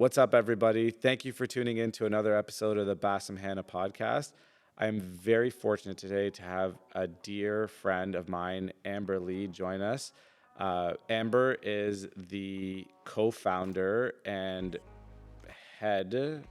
What's up, everybody? Thank you for tuning in to another episode of the Basem Hanna podcast. I am very fortunate today to have a dear friend of mine, Amber Lee, join us. Amber is the co-founder and co-founder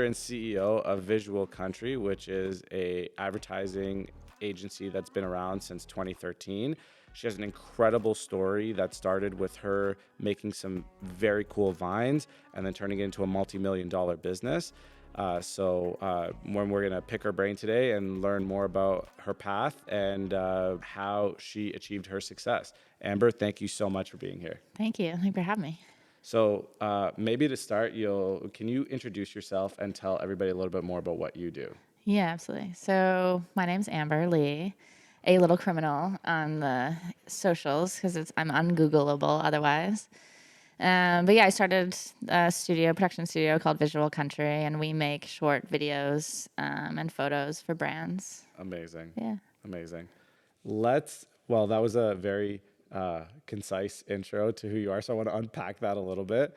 and CEO of Visual Country, which is a advertising agency that's been around since 2013. She has an incredible story that started with her making some very cool vines and then turning it into a multi-million-dollar business. When we're going to pick her brain today and learn more about her path and how she achieved her success. Amber, thank you so much for being here. Thank you. Thank you for having me. So maybe to start, can you introduce yourself and tell everybody a little bit more about what you do? Yeah, absolutely. So my name's Amber Lee, a little criminal on the socials because I'm ungoogleable otherwise. But yeah, I started a production studio called Visual Country, and we make short videos and photos for brands. Amazing. Yeah. Amazing. That was a very concise intro to who you are. So I want to unpack that a little bit.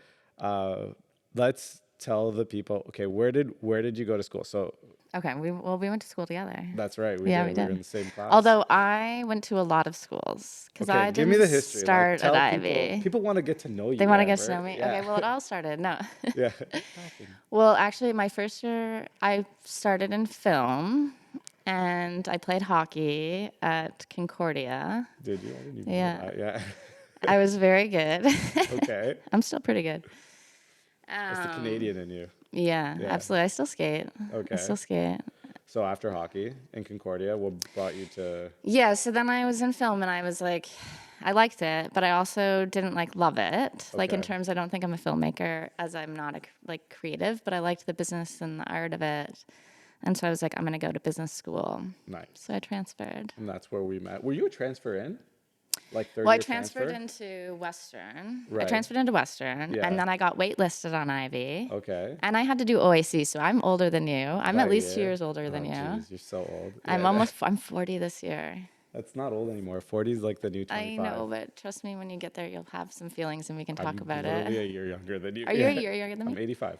Let's tell the people, okay, where did you go to school? So Okay, we went to school together. that's right. We We were did. in the same class. Although I went to a lot lot of schools because Okay, I give didn't me the history. start Tell at Ivy. People want to get to know you. They want to get Amber. to know me. Yeah. Okay, well, it all started. No. Yeah. Well, actually, my first year, I started in film, and I played hockey at Concordia. Did you? I didn't even Yeah. know that. Yeah. I was very good. Okay. I'm still pretty good. It's the Canadian in you. Yeah, Yeah. absolutely. I still skate. Okay. I still skate. So after hockey in Concordia, what brought you to? Yeah, so then I was in film, and I was like, I liked it, but I also didn't love it. Like in Okay. terms, I don't think I'm a filmmaker, as I'm not creative, but I liked the business and the art of it. And so I was like, I'm going to go to business school. Nice. So I transferred. And that's where we met. Were you a transfer in? Like third Well, I year transferred transfer? into Western. I Right. transferred into Western, Yeah. and then I got waitlisted on Ivy. Okay. And I had to do OAC, so I'm older than you. I'm That at least 2 year? years older than you. Jeez, you're so old. I'm 40 this year. That's not old anymore. 40 is like the new 25. I know, but trust me, when you get there, you'll have some feelings, and we can talk I'm about literally it. a year younger than you. Are you a year younger than me? I'm 85.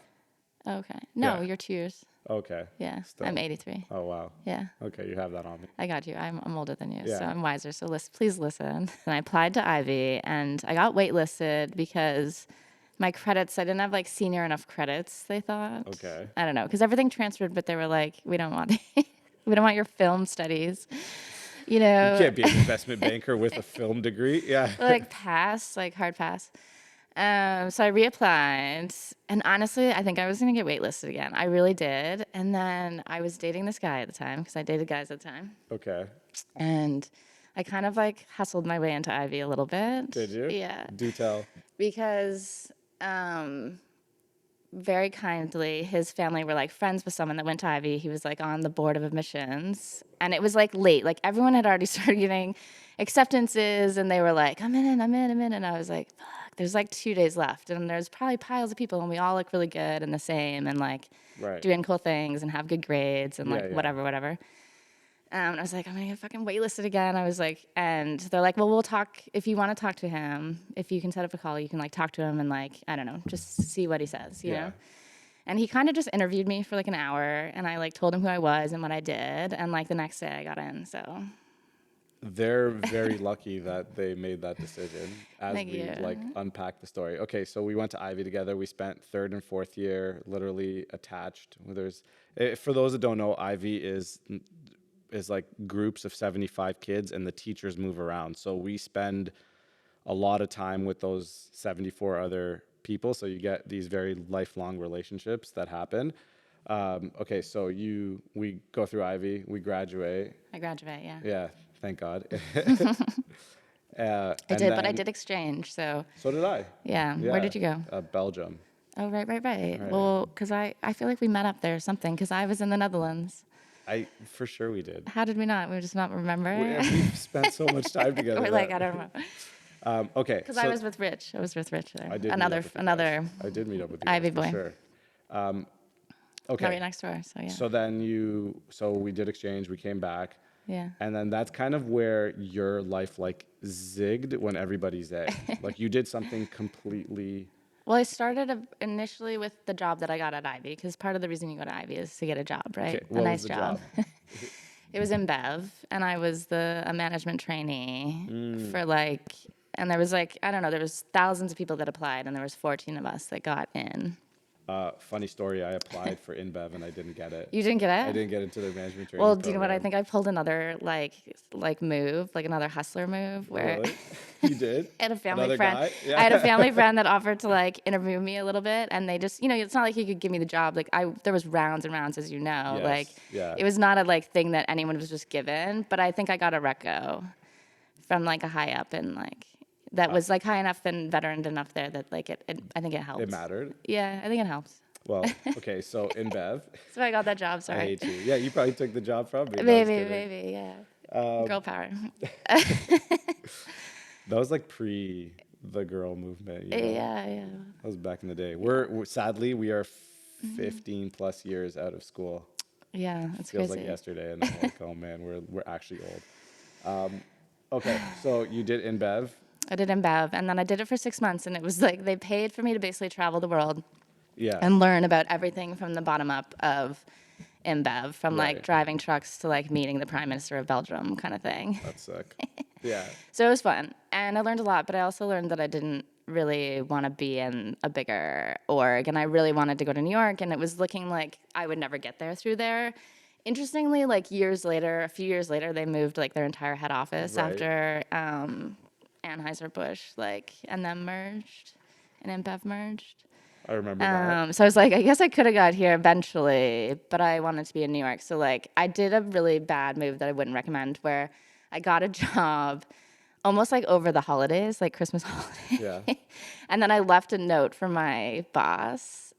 Okay. No, Yeah. You're 2 years. Okay. Yeah. Still. I'm 83. Oh, wow. Yeah. Okay, you have that on me. I got you. I'm older than you, Yeah. so I'm wiser. So please listen. And I applied to Ivy, and I got waitlisted because my credits, I didn't have senior enough credits, they thought. Okay. I don't know, because everything transferred, but they were like, we don't want we don't want your film studies. You know, You can't be an investment banker with a film degree. Yeah. pass, hard pass. So I reapplied, and honestly, I think I was gonna get waitlisted again. I really did. And then I was dating this guy at the time, because I dated guys at the time. Okay. And I kind of hustled my way into Ivy a little bit. Did you? Yeah. Do tell. Because very kindly, his family were friends with someone that went to Ivy. He was on the board of admissions. And it was late. Everyone had already started getting acceptances, and they were like, I'm in. And I was like, fuck, there's 2 days left. And there's probably piles of people, and we all look really good and the same, and Right. doing cool things and have good grades and Yeah. whatever. And I was like, I'm gonna get fucking waitlisted again. I was like, and they're like, well, we'll talk if you want to talk to him. If you can set up a call, you can talk to him and I don't know, just see what he says, you know. And he kind of just interviewed me for an hour, and I told him who I was and what I did, and the next day I got in. So They're very lucky that they made that decision as Thank we you. unpack the story. Okay, so we went to Ivy together. We spent third and fourth year literally attached. For those that don't know, Ivy is groups of 75 kids, and the teachers move around. So we spend a lot of time with those 74 other people. So you get these very lifelong relationships that happen. Okay, so we go through Ivy, we graduate. I graduate, yeah. Yeah, thank God. I did, but I did exchange. So So did I. yeah. Yeah. Where did you go? Belgium. Oh, right. Well, because I feel like we met up there or something, because I was in the Netherlands. For sure we did. How did we not? We just not remember. We've spent so much time together. We're that- I don't know. Okay. Because I was with Rich. I was with Rich there. I did Another I did meet up with you Ivy guys, for boy. sure. Okay. Right next door. So yeah. So then we did exchange. We came back. Yeah. And then that's kind of where your life like zigged when everybody zagged. Like you did something completely. Well, I started initially with the job that I got at Ivy, because part of the reason you go to Ivy is to get a job, right? Okay, A what was nice the job. job? It was in Bev, and I was a management trainee for like, and there was like, I don't know, there was thousands of people that applied, and there was 14 of us that got in. Funny story, I applied for InBev and I didn't get it. You didn't get I it? didn't get into the management training Well, program. do you know what? I think I pulled another like move, like another hustler move, where Really? You did? I had a family Another friend. guy? Yeah. I had a family friend that offered to like interview me a little bit, and they just, it's not like he could give me the job. Like there was rounds and rounds, as you know. Yes, Like yeah. it was not a like thing that anyone was just given. But I think I got a reco from like a high up, and like that was like high enough and veteran enough there that like I think it helped. It mattered? Yeah, I think it helped. Well, okay, so InBev. So I got that job. I Sorry. hate you. Yeah, you probably took the job from me. No, I was Maybe, kidding. yeah. Girl power. That was like pre the girl movement. You know? Yeah. That was back in the day. We're sadly we are 15 plus years out of school. Yeah, it's Feels crazy. like yesterday, and I'm like, oh man, we're actually old. Okay, so you did InBev. I did InBev, and then I did it for 6 months, and it was like they paid for me to basically travel the world Yeah. and learn about everything from the bottom up of InBev, from Right. like driving trucks to like meeting the Prime Minister of Belgium kind of thing. That's sick. Yeah. So it was fun, and I learned a lot, but I also learned that I didn't really want to be in a bigger org, and I really wanted to go to New York, and it was looking like I would never get there through there. Interestingly, like a few years later, they moved like their entire head office Right. after Anheuser-Busch, like, and then merged, and InBev merged. I remember that. So I was like, I guess I could have got here eventually, but I wanted to be in New York. So like, I did a really bad move that I wouldn't recommend, where I got a job almost like over the holidays, like Christmas holiday. Yeah. And then I left a note for my boss,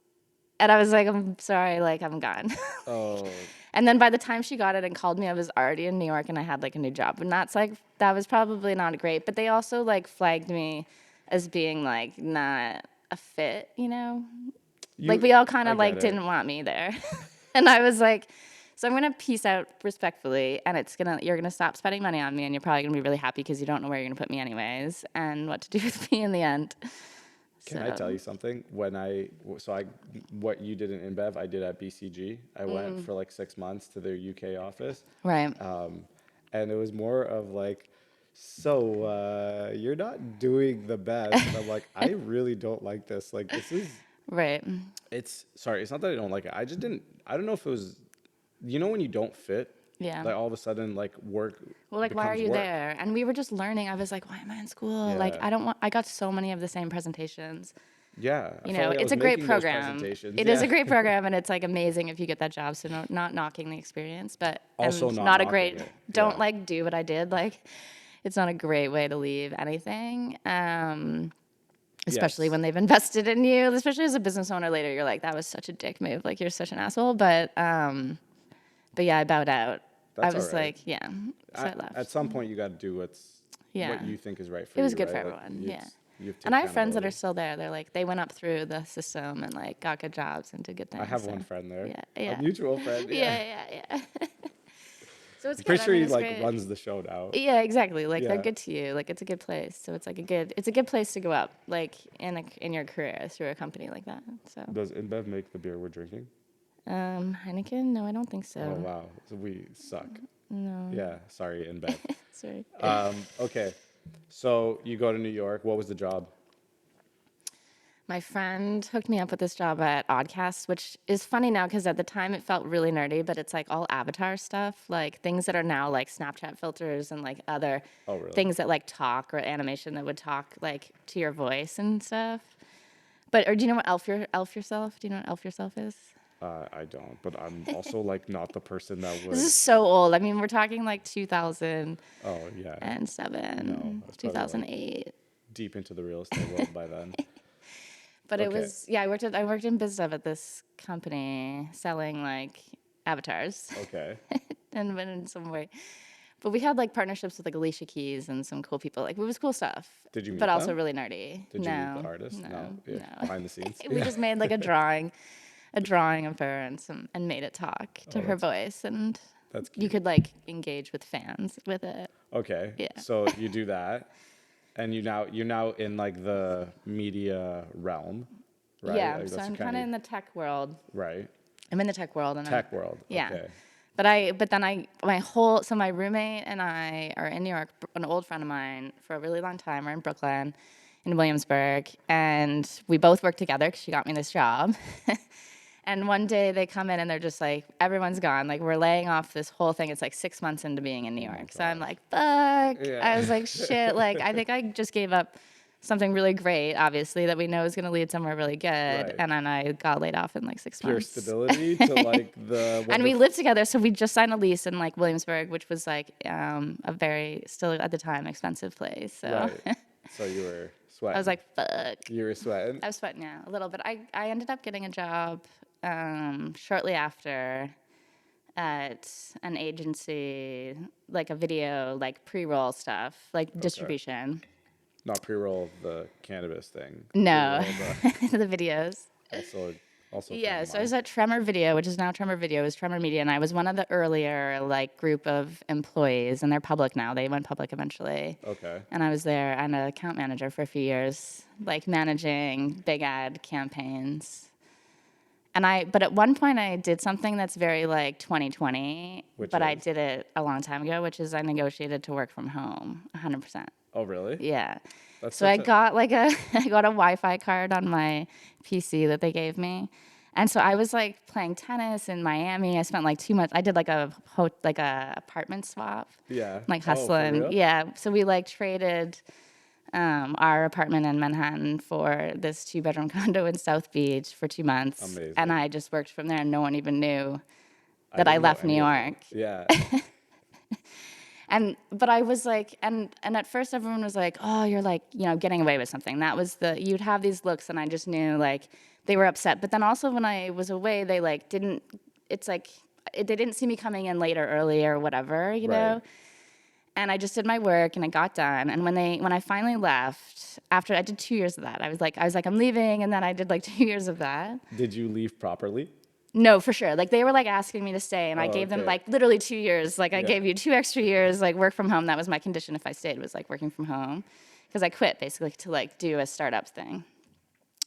and I was like, I'm sorry, like I'm gone. Oh. And then by the time she got it and called me, I was already in New York and I had like a new job. And that was probably not great. But they also like flagged me as being like not a fit, like we all kind of like didn't want me there. And I was like, so I'm going to peace out respectfully, and you're going to stop spending money on me, and you're probably going to be really happy because you don't know where you're going to put me anyways and what to do with me in the end. Can I tell you something? What you did in InBev, I did at BCG. I went for like 6 months to their UK office. Right. And it was more of like, so you're not doing the best. And I'm like, I really don't like this. Like, this is. Right. It's not that I don't like it. I don't know if it was, when you don't fit. Yeah. Like all of a sudden, like work. Well, like, why are you work. there? And we were just learning. I was like, why am I in school? Yeah. Like, I got so many of the same presentations. Yeah. I felt like I It's was a great making those program. presentations. It is a great program, and it's like amazing if you get that job. So not knocking the experience, but Also and not not a knocking great. it. Don't Yeah. like do what I did. Like, it's not a great way to leave anything. Especially Yes. when they've invested in you. Especially as a business owner later, you're like, that was such a dick move. Like, you're such an asshole. But yeah, I bowed out. That's I was all right. like, yeah. So I left. At some point, you got to do what you think is right for you. It was good for right? Like, everyone. you Yeah. have to take And I have friends that are accountability. still there. They're like, they went up through the system and like got good jobs and did good things. I have so. one friend there. Yeah. A mutual friend. Yeah. So it's I'm good. pretty sure he it's like great. runs the show now. Yeah, exactly. Like Yeah. they're good to you. Like it's a good place. So it's like it's a good place to go up, like in your career through a company like that. So Does InBev make the beer we're drinking? Heineken? No, I don't think so. Oh wow, so we suck. No. Yeah, sorry, InBev. Sorry. Okay, so you go to New York. What was the job? My friend hooked me up with this job at Oddcast, which is funny now because at the time it felt really nerdy, but it's like all avatar stuff, like things that are now like Snapchat filters and like other really? things that like talk or animation that would talk like to your voice and stuff. But do you know what Elf Yourself? Do you know what Elf Yourself is? I don't, but I'm also like not the person that would. This is so old. I mean, we're talking like 2007, Oh yeah, I was probably, like, 2008. deep into the real estate world by then. But it Okay. was I worked in biz dev at this company selling like avatars. Okay. And went in some way. But we had like partnerships with like Alicia Keys and some cool people. Like it was cool stuff. Did you meet But also them? really nerdy. Did you no, meet the artist? No. Yeah, behind the scenes. We just made like a drawing of her and made it talk to her voice, and That's You cute. could like engage with fans with it. Okay. Yeah. So you do that, and you're now in like the media realm, right? Yeah, Like so that's I'm kind kind of of in the tech world. right. I'm in the tech world, and I'm Tech world. yeah. Okay. But then my roommate and I are in New York, an old friend of mine for a really long time. We're in Brooklyn, in Williamsburg, and we both work together because she got me this job. And one day they come in and they're just like, everyone's gone. Like, we're laying off this whole thing. It's like 6 months into being in New Oh my York. So I'm gosh. like, fuck. I was Yeah. like, shit. Like, I think I just gave up something really great, obviously, that we know is going to lead somewhere really good. Right. And then I got laid off in like six Pure months. stability to like the And we wonderful. lived together. So we just signed a lease in like Williamsburg, which was like a very, still at the time, expensive place. So Right. So you were I was sweating. like, fuck. You were sweating. I was sweating, yeah, a little bit. I ended up getting a job shortly after at an agency, like a video, like pre-roll stuff, like distribution. Not pre-roll the cannabis thing. No, Pre-roll the the videos. also a friend Yeah, of so I mine. was at Tremor Video, which is now Tremor Video, it was Tremor Media, and I was one of the earlier like group of employees, and they're public now. They went public eventually. Okay. And I was there and an account manager for a few years, like managing big ad campaigns. But at one point I did something that's very like 2020, Which but I is? did it a long time ago, which is I negotiated to work from home 100%. Oh really? Yeah. That's So I such a got like I got a Wi-Fi card on my PC that they gave me. And so I was like playing tennis in Miami. I spent like 2 months. I did like a apartment swap, yeah. like Oh, for hustling. real? Yeah. So we like traded our apartment in Manhattan for this 2-bedroom condo in South Beach for 2 months. And Amazing. I just worked from there, and no one even knew I that I didn't know left New any of that. York. Yeah. But I was like, and at first everyone was like, oh, you're like, getting away with something. That was you'd have these looks, and I just knew like they were upset. But then also when I was away, they like didn't. It's like they didn't see me coming in late or early or whatever, Right. And I just did my work and I got done. And when I finally left, after I did 2 years of that, I was like, I'm leaving, and then I did like 2 years of that. Did you leave properly? No, for sure. Like they were like asking me to stay, and I Oh, gave them okay. like literally 2 years. Like I Yeah. gave you 2 extra years, like work from home. That was my condition if I stayed, was like working from home, because I quit basically to like do a startup thing.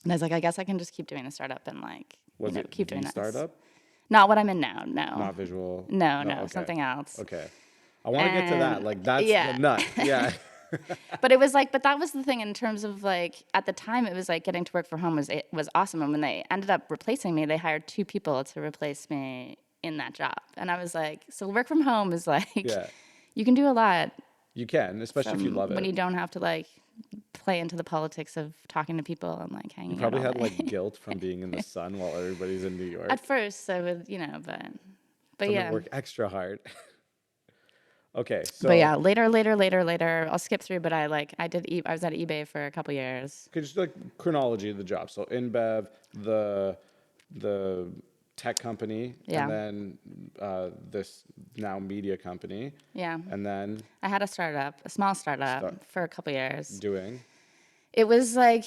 And I was like, I guess I can just keep doing the startup and like Was it keep the doing this. startup? Not what I'm in now. No, Not visual. no, No. no, Okay. something else. Okay. I want to get to that. And Like that's the yeah. nut. Yeah. But it was like, but that was the thing in terms of like at the time it was like getting to work from home was awesome. And when they ended up replacing me, they hired 2 people to replace me in that job. And I was like, so work from home is like Yeah. you can do a lot You can, especially if you love when it. you don't have to like play into the politics of talking to people and like hanging You out probably all had day. like guilt from being in the sun while everybody's in New York. At first, I would, but I'm gonna yeah. work extra hard. Okay, But so yeah, later. I'll skip through, but I was at eBay for a couple years. could just like chronology of the job. So InBev, the tech company, Yeah. and then this now media company, Yeah. and then I had a small startup Start- for a couple years. doing. It was like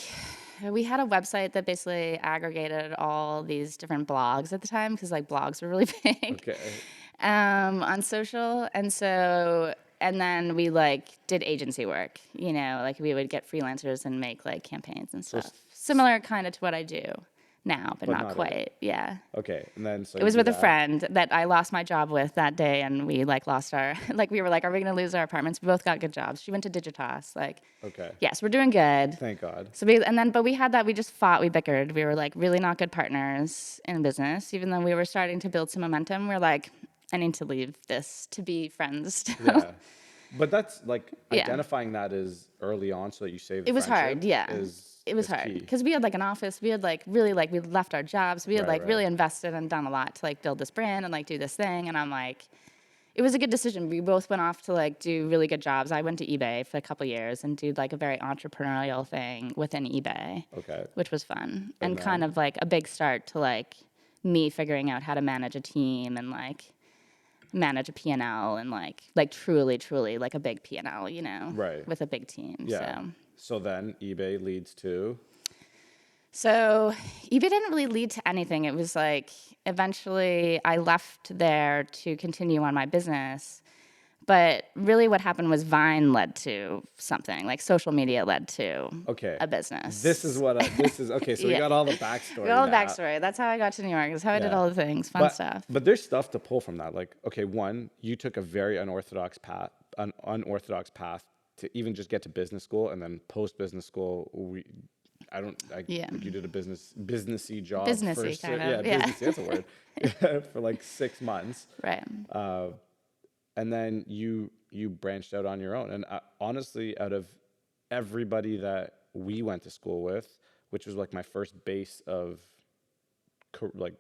we had a website that basically aggregated all these different blogs at the time, because like blogs were really big Okay. on social, and then we like did agency work. Like we would get freelancers and make like campaigns and stuff. Similar kind of to what I do now, but not not quite. Yeah. Okay, and then so It was you with do a that. friend that I lost my job with that day, and we like lost our like we were like, are we gonna lose our apartments? We both got good jobs. She went to Digitas. Like, Okay. yes, we're doing good. Thank God. So but we had that. We just fought. We bickered. We were like really not good partners in business, even though we were starting to build some momentum. We're like, I need to leave this to be friends still. Yeah. But that's like Yeah. identifying that is early on so that you save the It was hard, friendship yeah. It was is hard key. because we had like an office. We had like really like we left our jobs. We had Right, like really right. invested and done a lot to like build this brand and like do this thing. And I'm like, it was a good decision. We both went off to like do really good jobs. I went to eBay for a couple years and did like a very entrepreneurial thing within eBay, Okay. which was fun And and kind then? of like a big start to like me figuring out how to manage a team and like manage a P&L and like truly like a big P&L, Right. with a big team. Yeah. So So then eBay leads to So eBay didn't really lead to anything. It was like eventually I left there to continue on my business. But really what happened was Vine led to something, like social media led to Okay. a business. This is okay. So we Yeah. got all the We backstory got all the now. backstory. That's how I got to New York. That's how I did Yeah. all the things, fun But stuff. but there's stuff to pull from that. Like, okay, one, you took a very unorthodox path to even just get to business school, and then post business school, Yeah. like you did a businessy job for Businessy kind yeah, of. Yeah. businessy, that's a word. For like 6 months. Right. And then you branched out on your own. And honestly, out of everybody that we went to school with, which was like my first base of like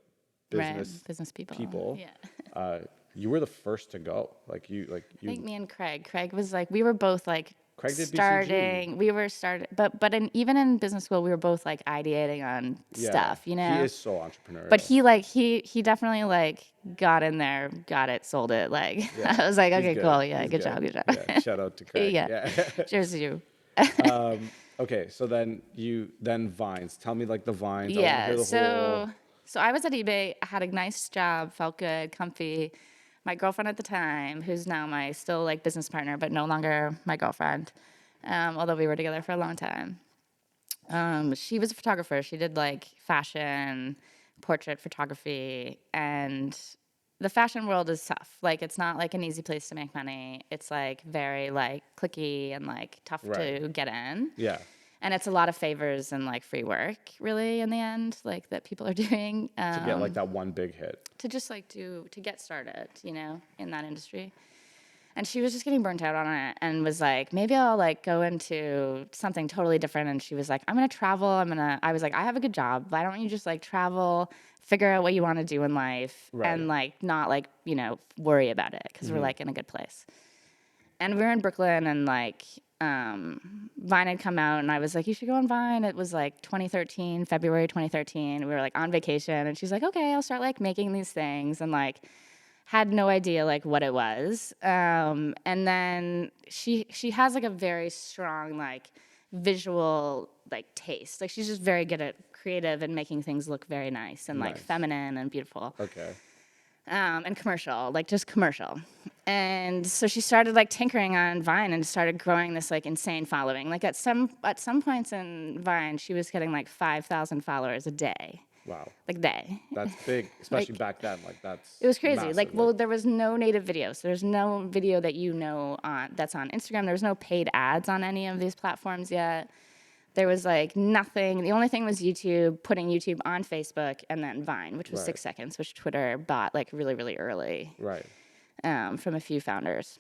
business Right. Business people. people, Yeah. you were the first to go. I think me and Craig was like, we were both like Craig did starting, BCG. we were starting, but even in business school, we were both like ideating on Yeah, stuff, you know? he is so entrepreneurial. But he definitely like got in there, got it, sold it. Like Yeah, I was like, he's okay, good. cool, yeah, He's good job, good. good job. Yeah, shout out to Craig. Yeah, Yeah. cheers to you. Okay, so then Vines. Tell me like the Vines. I want to Yeah, hear the whole. so I was at eBay. I had a nice job, felt good, comfy. My girlfriend at the time, who's now my still like business partner, but no longer my girlfriend, although we were together for a long time. She was a photographer. She did like fashion, portrait photography, and the fashion world is tough. Like it's not like an easy place to make money. It's like very like cliquey and like tough Right. to get in. Yeah. And it's a lot of favors and like free work really in the end, like that people are doing To get like that one big hit. to just like to get started, you know, in that industry. And she was just getting burnt out on it and was like, maybe I'll like go into something totally different. And she was like, I'm going to travel. I was like, I have a good job. Why don't you just like travel, figure out what you want to do in life Right. and like not like, you know, worry about it because we're like in a good place. And we were in Brooklyn and like Vine had come out and I was like, you should go on Vine. It was like 2013, February 2013. We were like on vacation and she's like, okay, I'll start like making these things and like had no idea like what it was. And then she has like a very strong like visual like taste. Like she's just very good at creative and making things look very nice and like Nice. feminine and beautiful. Okay. And commercial, like just commercial. And so she started like tinkering on Vine and started growing this like insane following. Like at some points in Vine, she was getting like 5,000 followers a day. Wow. Like day. That's big, especially back then. Like that's. It was crazy. Massive. Like, well, there was no native videos. There's no video that you know on that's on Instagram. There was no paid ads on any of these platforms yet. There was like nothing. The only thing was YouTube, putting YouTube on Facebook, and then Vine, which was Right. 6 seconds, which Twitter bought like really, really early Right. from a few founders.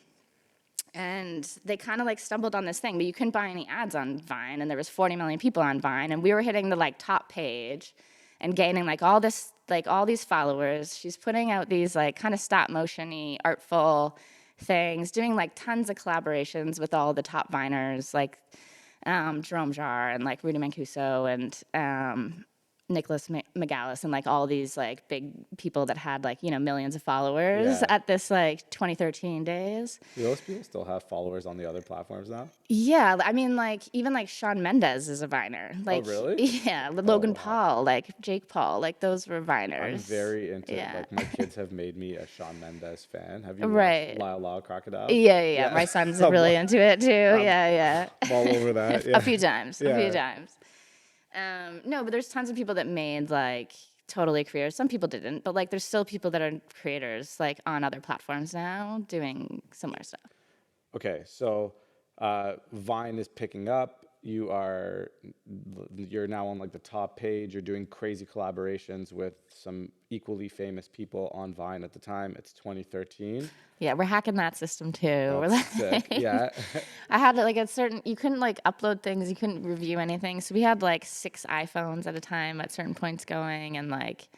And they kind of like stumbled on this thing, but you couldn't buy any ads on Vine, and there was 40 million people on Vine, and we were hitting the like top page and gaining like all these followers. She's putting out these like kind of stop motion-y, artful things, doing like tons of collaborations with all the top Viners, like Jerome Jarre and like Rudy Mancuso and Nicholas McGallis and like all these like big people that had like, you know, millions of followers Yeah. at this like 2013 days. Do those people still have followers on the other platforms now? Yeah, I mean, like even like Shawn Mendes is a Viner. Like, really? Yeah, Logan wow. Paul, like Jake Paul, like those were Viners. I'm very into Yeah. like my kids have made me a Shawn Mendes fan. Have you Right. watched Lyle Lyle Crocodile? Yeah. My son's really into it too. Yeah. I'm all over that. A few times. Yeah. No, but there's tons of people that made like totally careers. Some people didn't, but like there's still people that are creators like on other platforms now doing similar stuff. Okay, so Vine is picking up. You're now on like the top page. You're doing crazy collaborations with some equally famous people on Vine at the time. It's 2013. Yeah, we're hacking that system too. We're That's sick. Yeah. I had like you couldn't like upload things, you couldn't review anything. So we had like 6 iPhones at a time at certain points going and like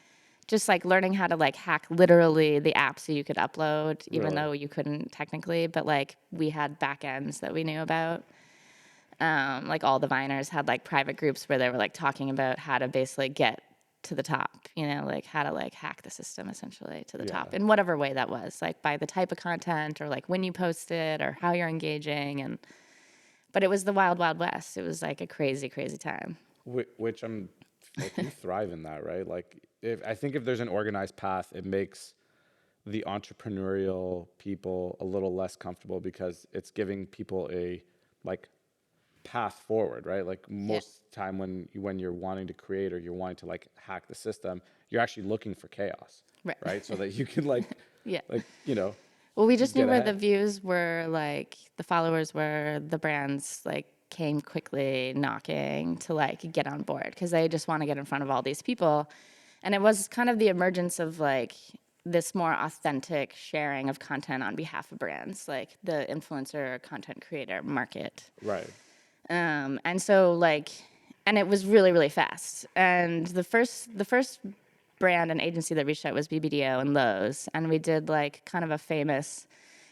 just like learning how to like hack literally the app so you could upload, even Really? though you couldn't technically, but like we had back ends that we knew about. Like all the Viners had like private groups where they were like talking about how to basically get to the top, you know, like how to like hack the system essentially to the top in whatever way that was, like by the type of content or like when you post it or how you're engaging. But it was the wild, wild west. It was like a crazy, crazy time. Which I'm like, you thrive in that, right? Like, if there's an organized path, it makes the entrepreneurial people a little less comfortable because it's giving people a like path forward, right? Like Yeah. most time when you're wanting to create or you're wanting to like hack the system, you're actually looking for chaos, Right. right? So that you can like Yeah. like you know Well, we just knew get where the ahead. views were, like the followers were, the brands like came quickly knocking to like get on board because they just want to get in front of all these people. And it was kind of the emergence of like this more authentic sharing of content on behalf of brands, like the influencer content creator market. Right. And so like, and it was really, really fast. And the first brand and agency that reached out was BBDO and Lowe's. And we did like kind of a famous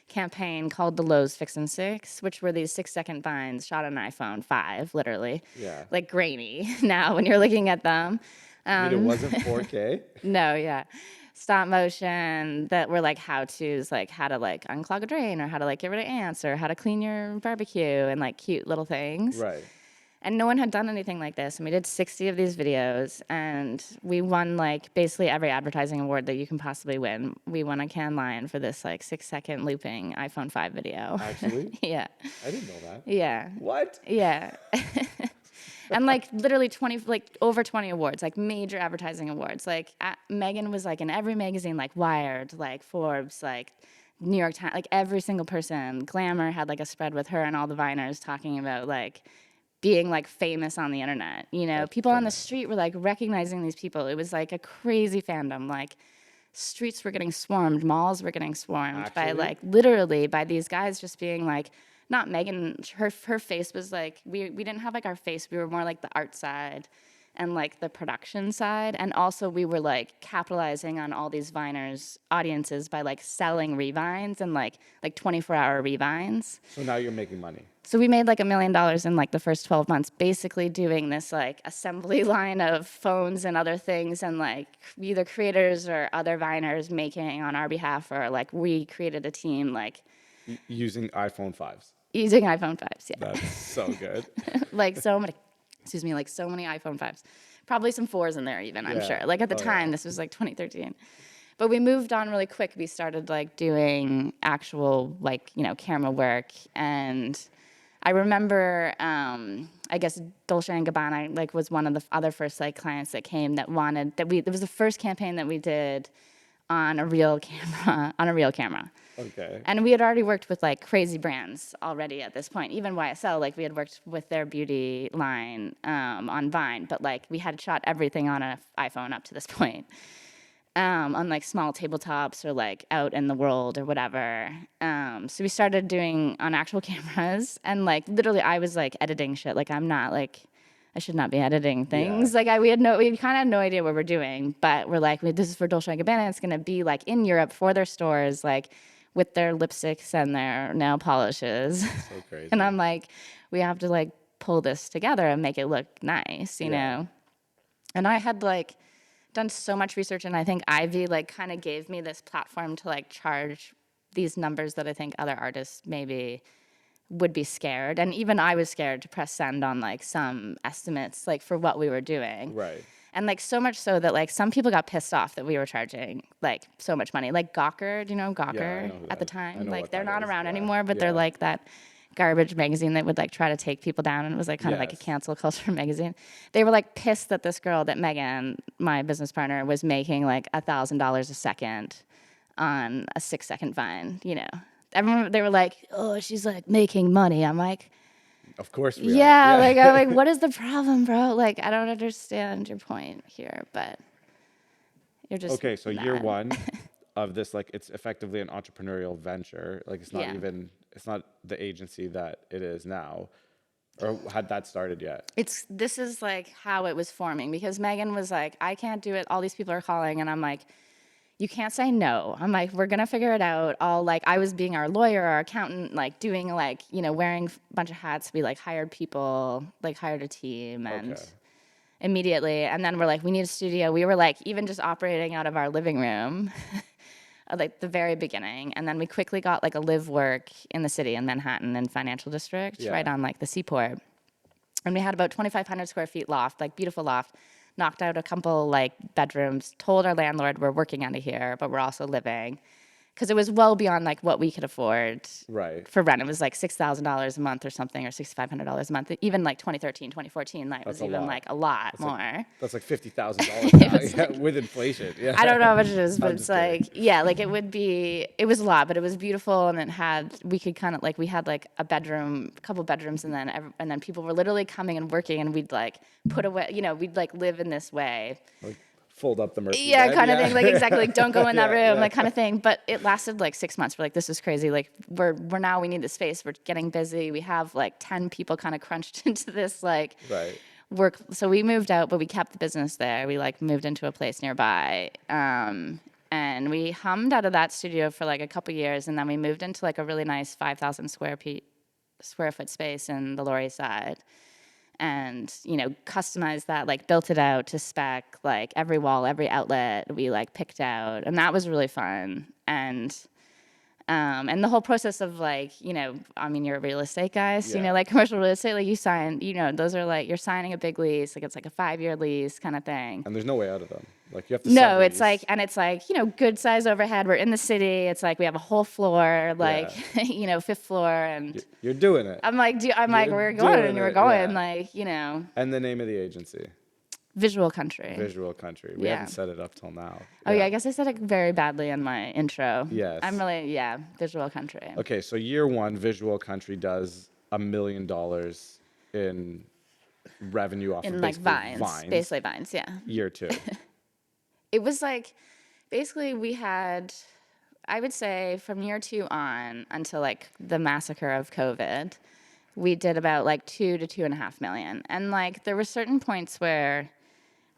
campaign called the Lowe's Fix and Six, which were these 6-second vines shot on an iPhone 5, literally. Yeah. Like grainy now when you're looking at them. I mean, it wasn't 4K. No, yeah. Stop motion that were like how to's, like how to like unclog a drain or how to like get rid of ants or how to clean your barbecue and like cute little things. Right. And no one had done anything like this. And we did 60 of these videos and we won like basically every advertising award that you can possibly win. We won a Cannes Lion for this like 6-second looping iPhone 5 video. Actually, Yeah. I didn't know that. Yeah. What? Yeah. And like literally 20, like over 20 awards, like major advertising awards. Like Megan was like in every magazine, like Wired, like Forbes, like New York Times, like every single person. Glamour had like a spread with her and all the Viners talking about like being like famous on the internet. You know, That's people on the bananas. street were like recognizing these people. It was like a crazy fandom. Like streets were getting swarmed, malls were getting swarmed by Actually? like literally by these guys just being like, not Megan, her face was like, we didn't have like our face, we were more like the art side and like the production side. And also we were like capitalizing on all these Viners audiences by like selling revines and like 24-hour revines. So now you're making money. So we made like $1 million in like the first 12 months, basically doing this like assembly line of phones and other things, and like either creators or other Viners making on our behalf, or like we created a team like Using iPhone 5s. using iPhone 5s. Yeah, That's so good. like so many, excuse me, like so many iPhone 5s, probably some 4s in there even. I'm Yeah. sure. Like at the Oh, time, yeah. this was like 2013. But we moved on really quick. We started like doing actual like camera work. And I remember, I guess Dolce and Gabbana like was one of the other first like clients that came that wanted that we. It was the first campaign that we did on a real camera. Okay. And we had already worked with like crazy brands already at this point. Even YSL, like we had worked with their beauty line on Vine, but like we had shot everything on an iPhone up to this point. On like small tabletops or like out in the world or whatever. So we started doing on actual cameras, and like literally I was like editing shit. Like I'm not like, I should not be editing things. Yeah. Like we kind of had no idea what we're doing, but we're like, this is for Dolce & Gabbana. It's gonna be like in Europe for their stores, like with their lipsticks and their nail polishes. So crazy. And I'm like, we have to like pull this together and make it look nice, you know? And I had like done so much research, and I think Ivy like kind of gave me this platform to like charge these numbers that I think other artists maybe would be scared, and even I was scared to press send on like some estimates like for what we were doing. Right. And like so much so that like some people got pissed off that we were charging like so much money. Like Gawker, do you know Gawker Yeah, I know at the that. I time? know Like what they're that not is. around Yeah. anymore, but Yeah. they're like that garbage magazine that would like try to take people down, and it was like kind of like a Yes. cancel culture magazine. They were like pissed that this girl, that Megan, my business partner, was making like $1,000 a second on a 6-second Vine, you know. Everyone, they were like, oh, she's like making money. I'm like, Of course we are. yeah, like I'm like, what is the problem, bro? Like I don't understand your point here, but you're just Okay, so year mad. one of this, like, it's effectively an entrepreneurial venture. Like, it's not Yeah. even, it's not the agency that it is now, or had that started yet? This is like how it was forming, because Megan was like, I can't do it. All these people are calling, and I'm like, you can't say no. I'm like, we're gonna figure it out. I was being our lawyer, our accountant, like doing like, wearing a bunch of hats. We like hired people, like hired a team, and Okay. immediately. And then we're like, we need a studio. We were like, even just operating out of our living room, at, like the very beginning. And then we quickly got like a live work in the city in Manhattan and Financial District, Yeah. right on like the seaport. And we had about 2,500 square feet loft, like beautiful loft, knocked out a couple like bedrooms, told our landlord we're working out of here, but we're also living. Because it was well beyond like what we could afford Right. for rent. It was like $6,000 a month or something, or $6,500 a month. Even like 2013, 2014, that That's was a even lot. like a lot That's more. like that's like $50,000 It now was yeah, like, with inflation. Yeah. I don't know how much it is, but I'm it's just kidding. like, yeah, like it was a lot, but it was beautiful. And we could kind of like, we had like a couple bedrooms, and then people were literally coming and working, and we'd like put away, we'd like live in this way. Like fold up the Murphy Yeah, bed. kind of Yeah. thing. Like exactly, like don't go in that Yeah, room, yeah. like kind of thing. But it lasted like 6 months. We're like, this is crazy. Like we're now we need the space. We're getting busy. We have like 10 people kind of crunched into this like Right. work. So we moved out, but we kept the business there. We like moved into a place nearby. And we hummed out of that studio for like a couple years, and then we moved into like a really nice 5,000 square foot space in the Lower East Side, and customized that, like built it out to spec, like every wall, every outlet we like picked out, and that was really fun. And the whole process of like, I mean, you're a real estate guy, so, Yeah. like commercial real estate, like you sign, those are like, you're signing a big lease, like it's like a 5-year lease kind of thing. And there's no way out of them. Like you have to No, it's sublease. like, and it's like, good size overhead. We're in the city. It's like we have a whole floor, like, Yeah. fifth floor. And You're doing it. I'm like, we're You're going, doing and we're it, going, yeah. like, And the name of the agency, Visual Country. Visual Country. We Yeah. haven't set it up till now. Oh yeah, I guess I said it very badly in my intro. Yes. I'm really, Visual Country. Okay, so year one, Visual Country does $1 million in revenue off In of like basically vines, basically vines, yeah. Year two. It was like, basically we had, I would say from year 2 on until like the massacre of COVID, we did about like 2 to 2.5 million. And like there were certain points where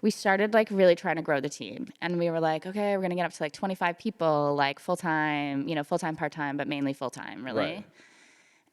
we started like really trying to grow the team, and we were like, okay, we're gonna get up to like 25 people, like full-time, full-time, part-time, but mainly full-time, really. Right.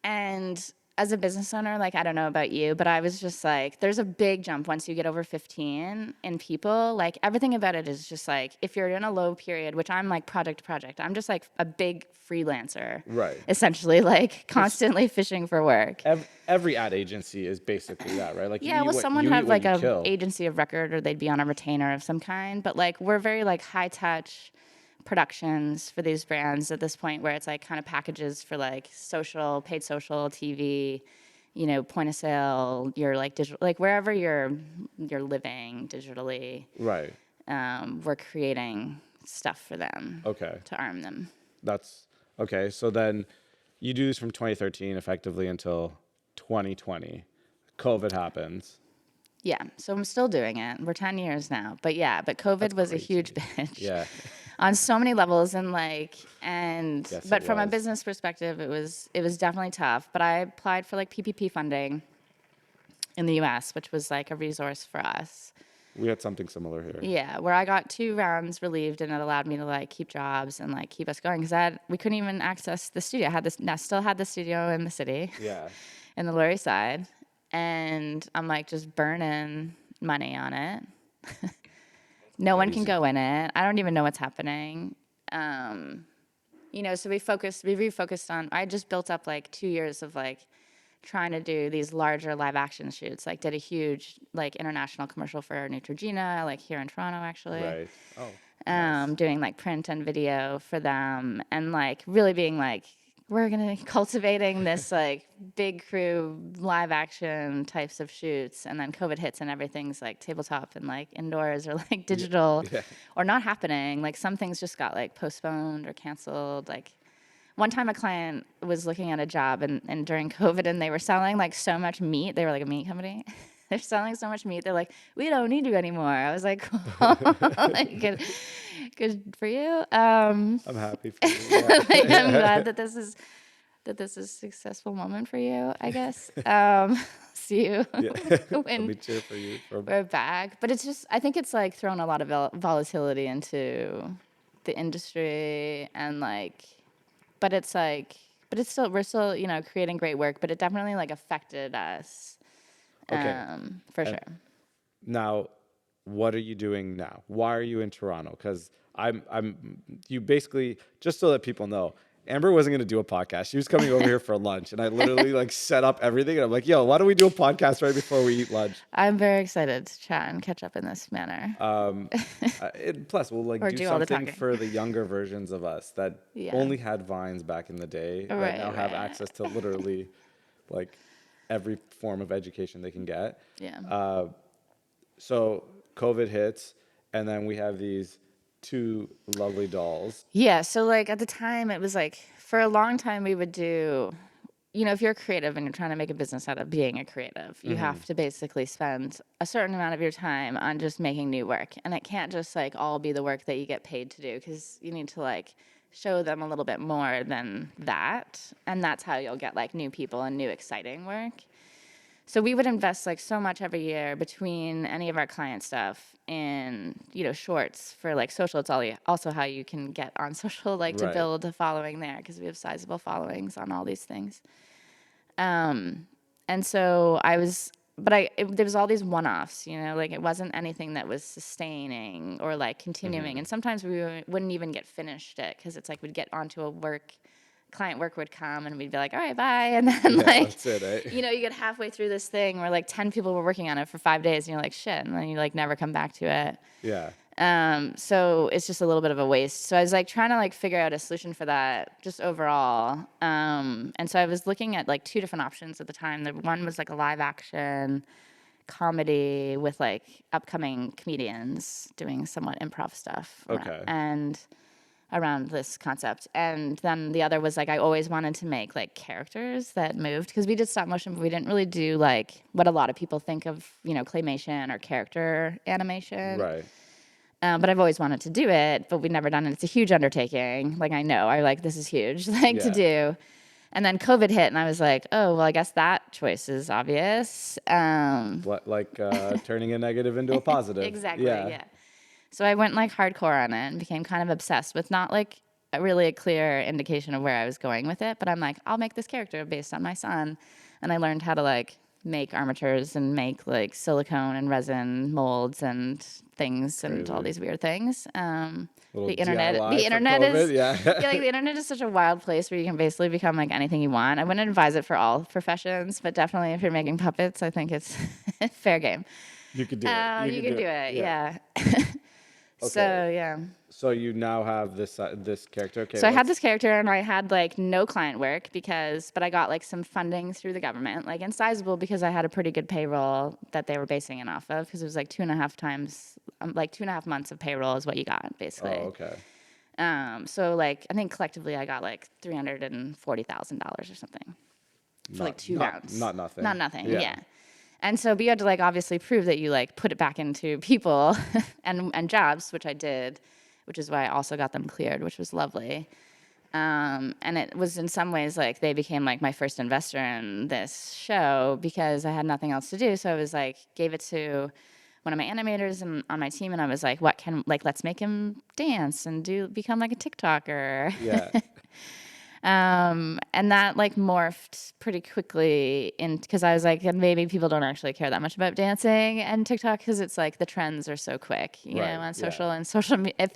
And as a business owner, like, I don't know about you, but I was just like, there's a big jump once you get over 15 in people. Like, everything about it is just like, if you're in a low period, which I'm like project to project, I'm just like a big freelancer. Right. Essentially, like, constantly fishing for work. Every ad agency is basically that, right? Like Yeah, you eat well, what, someone you have eat like what you a kill. agency of record, or they'd be on a retainer of some kind. But like, we're very like high touch productions for these brands at this point, where it's like kind of packages for like social, paid social, TV, point of sale, you're like digital, like wherever you're living digitally. Right. We're creating stuff for them. Okay. To arm them. That's okay. So then you do this from 2013 effectively until 2020. COVID happens. Yeah, so I'm still doing it. We're 10 years now. But COVID That's was a crazy. huge bitch. Yeah. On so many levels, and Yes, but it from a was. business perspective, it was definitely tough. But I applied for like PPP funding in the US, which was like a resource for us. We had something similar here. Yeah, where I got 2 rounds relieved, and it allowed me to like keep jobs and like keep us going, because we couldn't even access the studio. I still had the studio in the city. Yeah. In the Lower East Side, and I'm like just burning money on it. No one can go in it. I don't even know what's happening. So we refocused on, I just built up like 2 years of like trying to do these larger live action shoots. Like did a huge like international commercial for Neutrogena, like here in Toronto actually. Right. Oh. Nice. Doing like print and video for them, and like really being like, we're gonna cultivating this like big crew live action types of shoots, and then COVID hits and everything's like tabletop and like indoors or like digital. Yeah. Or not happening. Like some things just got like postponed or canceled. Like one time a client was looking at a job and during COVID, and they were selling like so much meat. They were like a meat company. They're selling so much meat. They're like, we don't need you anymore. I was like, like, good for you. I'm happy for you. Yeah. I'm glad that this is a successful moment for you, I guess. See you Yeah. when Let me cheer for you. we're back. But it's just, I think it's like thrown a lot of volatility into the industry, and like, but it's still, we're still, creating great work, but it definitely like affected us. Okay. For sure. Now, what are you doing now? Why are you in Toronto? Because you basically, just so that people know, Amber wasn't going to do a podcast. She was coming over here for lunch, and I literally like set up everything. And I'm like, yo, why don't we do a podcast right before we eat lunch? I'm very excited to chat and catch up in this manner. Plus, we'll like Or do do all the something talking. for the younger versions of us that Yeah. only had Vines back in the day, that Right, now have right. access to literally like every form of education they can get. Yeah. So COVID hits, and then we have these two lovely dolls. Yeah, so like at the time it was like for a long time we would do, if you're creative and you're trying to make a business out of being a creative, you have to basically spend a certain amount of your time on just making new work. And it can't just like all be the work that you get paid to do, because you need to like show them a little bit more than that. And that's how you'll get like new people and new exciting work. So we would invest like so much every year between any of our client stuff in, shorts for like social. It's also how you can get on social, like to Right. build a following there, because we have sizable followings on all these things. And so there was all these one-offs, like it wasn't anything that was sustaining or like continuing. And sometimes we wouldn't even get finished it, because it's like we'd get onto client work would come and we'd be like, all right, bye. And then That's it, eh? you get halfway through this thing where like 10 people were working on it for 5 days and you're like, shit. And then you like never come back to it. Yeah. So it's just a little bit of a waste. So I was like trying to like figure out a solution for that just overall. And so I was looking at like two different options at the time. The one was like a live action comedy with like upcoming comedians doing somewhat improv stuff. Okay. And around this concept. And then the other was like I always wanted to make like characters that moved, because we did stop motion, but we didn't really do like what a lot of people think of, claymation or character animation. Right. But I've always wanted to do it, but we'd never done it. It's a huge undertaking. Like, I know, this is huge, like to do. And then COVID hit, and I was like, oh, well, I guess that choice is obvious. Like turning a negative into a positive. Exactly, yeah. So I went like hardcore on it and became kind of obsessed with not like really a clear indication of where I was going with it, but I'm like, I'll make this character based on my son. And I learned how to like make armatures and make like silicone and resin molds and things and all these weird things. The internet is like the internet is such a wild place where you can basically become like anything you want. I wouldn't advise it for all professions, but definitely if you're making puppets, I think it's fair game. You could do it. You can do it. Yeah. Okay. So yeah. So you now have this character. Okay. So I had this character, and I had like no client work but I got like some funding through the government, like and sizable, because I had a pretty good payroll that they were basing it off of, because it was like 2.5 months of payroll is what you got basically. Oh, okay. So like I think collectively I got like $340,000 or something for like 2 rounds. Not nothing. Not nothing. Yeah. And so, but you had to like obviously prove that you like put it back into people and jobs, which I did, which is why I also got them cleared, which was lovely. And it was in some ways like they became like my first investor in this show, because I had nothing else to do. So I was like, gave it to one of my animators on my team, and I was like, let's make him dance and become like a TikToker. Yeah. And that like morphed pretty quickly because I was like, maybe people don't actually care that much about dancing and TikTok, because it's like the trends are so quick, you know, on social and social media.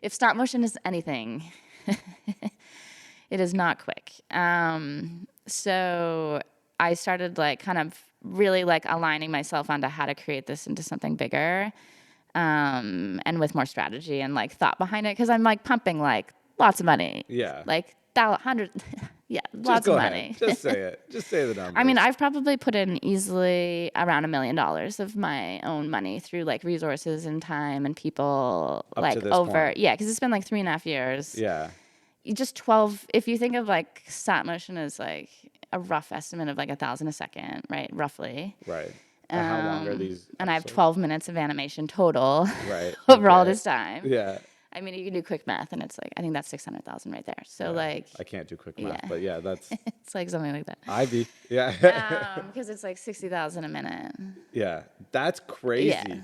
If stop motion is anything, it is not quick. So I started like kind of really like aligning myself onto how to create this into something bigger, and with more strategy and like thought behind it, because I'm like pumping like lots of money. Yeah. Like 100, lots of money. Just say it. Just say the number. I mean, I've probably put in easily around $1 million of my own money through like resources and time and people Up like to this over, point. because it's been like 3.5 years. Yeah. Just 12, if you think of like stop motion as like a rough estimate of like 1,000 a second, right? Roughly. Right. And how long are these? And I have 12 minutes of animation total Right. over all this time. Yeah. I mean, you can do quick math, and it's like, I think that's 600,000 right there. So like, I can't do quick math, but yeah, that's it's like something like that. Ivy. Yeah. Because it's like 60,000 a minute. Yeah. That's crazy. Yeah.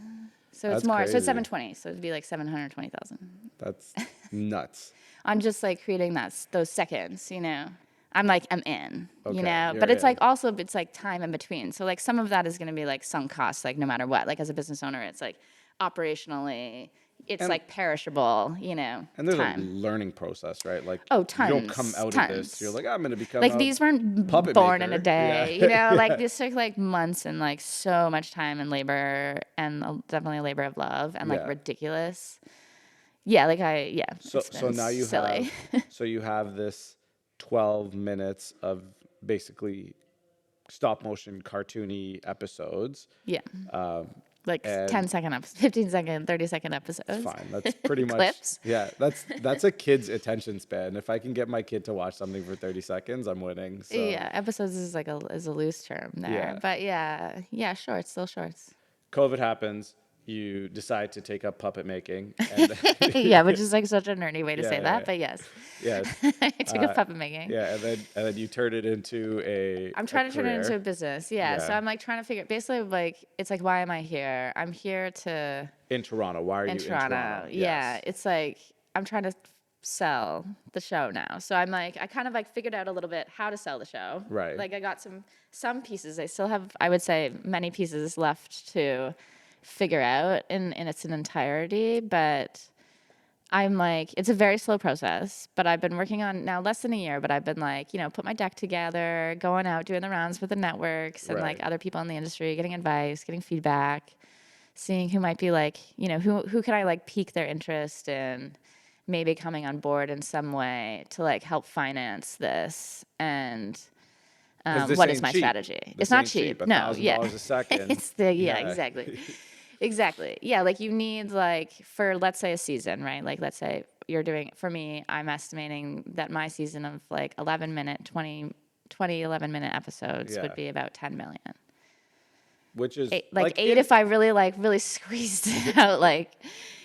So That's it's more. crazy. So it's 720. So it'd be like 720,000 That's nuts. on just like creating those seconds. I'm in. Okay, but you're it's like in. also it's like time in between. So like some of that is going to be like sunk costs, like no matter what. Like as a business owner, it's like operationally, it's And like perishable, you know, and there's a time. learning process, right? Like Oh, you don't come tons, out of this, you're tons. like, I'm gonna become Like a these weren't puppet born in a maker. day, you Yeah. know, like Yeah. this took like months and like so much time and labor and definitely a labor of love and like Yeah. ridiculous. Yeah, like yeah, So it's so been now you silly. have so you have this 12 minutes of basically stop motion cartoony episodes. Yeah. Um, Like and 10-second episodes, 15-second, 30-second it's episodes, fine. That's pretty much, clips. yeah, that's a kid's attention span. If I can get my kid to watch something for 30 seconds, I'm winning. So, Yeah, episodes is like a loose term there, yeah. but yeah, shorts, still shorts. COVID happens, you decide to take up puppet making and Yeah, which is like such a nerdy way to yeah, say yeah, that, but yes, yes. I took a Uh, puppet making. yeah, and then you turn it into I'm a trying to turn it into a career. business. Yeah. So Yeah. I'm like trying to figure basically like it's like why am I here? I'm here to In Toronto. Why are in you in Toronto? Toronto. Yeah. Yes. It's like I'm trying to sell the show now. So I'm like I kind of like figured out a little bit how to sell the show. Right. Like I got some pieces. I still have I would say many pieces left to figure out in its entirety, but I'm like, it's a very slow process, but I've been working on now less than a year, but I've been like, you know, put my deck together, going out, doing the rounds with the networks and like Right. other people in the industry, getting advice, getting feedback, seeing who might be like, you know, who can I like pique their interest in maybe coming on board in some way to like help finance this and Because this what is ain't my cheap. strategy? It's This not ain't cheap. cheap. A No, thousand yeah. dollars a second. It's the yeah, Yeah. exactly. Exactly. Yeah, like you need like for let's say a season, right? Like let's say you're doing for me, I'm estimating that my season of like 11-minute, 11-minute episodes Yeah. would be about 10 million. Which is Like eight if I really squeezed it out like